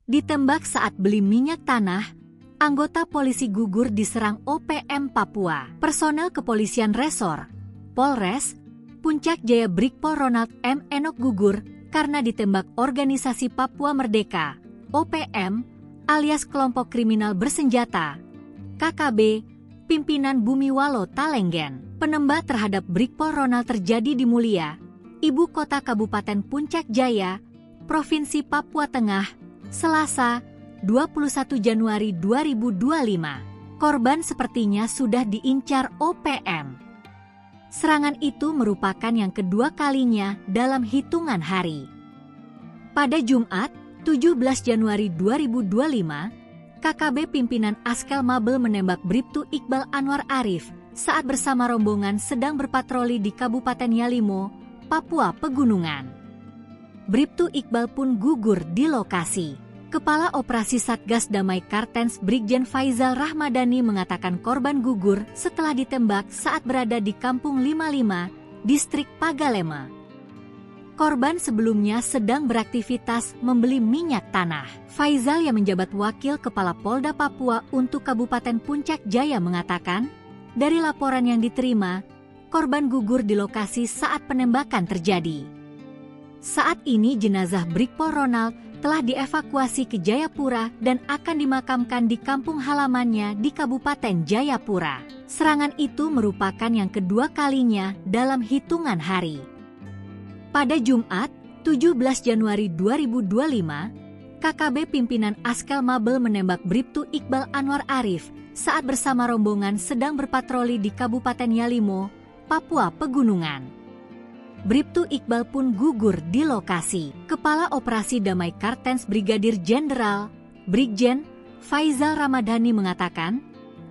Ditembak saat beli minyak tanah, anggota polisi gugur diserang OPM Papua. Personel kepolisian resor, Polres, Puncak Jaya Brigpol Ronald M. Enok gugur karena ditembak Organisasi Papua Merdeka, OPM, alias Kelompok Kriminal Bersenjata, KKB, pimpinan Bumiwalo Talenggen. Penembak terhadap Brigpol Ronald terjadi di Mulia, ibu kota Kabupaten Puncak Jaya, Provinsi Papua Tengah, Selasa, 21 Januari 2025. Korban sepertinya sudah diincar OPM. Serangan itu merupakan yang kedua kalinya dalam hitungan hari. Pada Jumat, 17 Januari 2025, KKB pimpinan Askel Mabel menembak Bribtu Iqbal Anwar Arif saat bersama rombongan sedang berpatroli di Kabupaten Yalimo, Papua Pegunungan. Bribtu Iqbal pun gugur di lokasi. Kepala Operasi Satgas Damai Kartens Brigjen Faizal Rahmadani mengatakan korban gugur setelah ditembak saat berada di Kampung 55, Distrik Pagalema. Korban sebelumnya sedang beraktivitas membeli minyak tanah. Faizal yang menjabat Wakil Kepala Polda Papua untuk Kabupaten Puncak Jaya mengatakan, dari laporan yang diterima, korban gugur di lokasi saat penembakan terjadi. Saat ini jenazah Brigpol Ronald telah dievakuasi ke Jayapura dan akan dimakamkan di kampung halamannya di Kabupaten Jayapura. Serangan itu merupakan yang kedua kalinya dalam hitungan hari. Pada Jumat, 17 Januari 2025, KKB pimpinan Askel Mabel menembak Bribtu Iqbal Anwar Arif saat bersama rombongan sedang berpatroli di Kabupaten Yalimo, Papua Pegunungan. Bribtu Iqbal pun gugur di lokasi. Kepala Operasi Damai Kartens Brigadir Jenderal Brigjen Faizal Ramadhani mengatakan,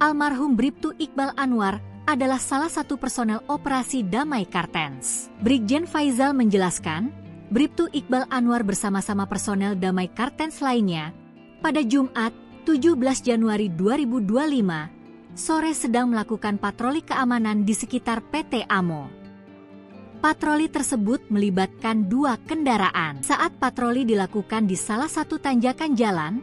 almarhum Bribtu Iqbal Anwar adalah salah satu personel Operasi Damai Kartens. Brigjen Faizal menjelaskan, Bribtu Iqbal Anwar bersama-sama personel Damai Kartens lainnya pada Jumat 17 Januari 2025 sore sedang melakukan patroli keamanan di sekitar PT AMO. Patroli tersebut melibatkan 2 kendaraan. Saat patroli dilakukan di salah satu tanjakan jalan,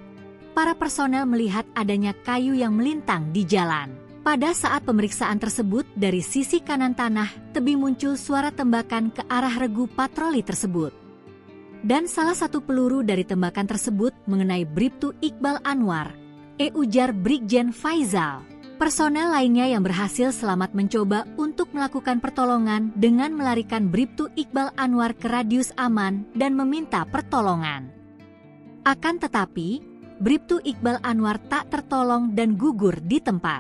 para personel melihat adanya kayu yang melintang di jalan. Pada saat pemeriksaan tersebut dari sisi kanan tanah, tebing muncul suara tembakan ke arah regu patroli tersebut. Dan salah satu peluru dari tembakan tersebut mengenai Bribtu Iqbal Anwar, ujar Brigjen Faizal. Personel lainnya yang berhasil selamat mencoba untuk melakukan pertolongan dengan melarikan Bribtu Iqbal Anwar ke radius aman dan meminta pertolongan. Akan tetapi, Bribtu Iqbal Anwar tak tertolong dan gugur di tempat.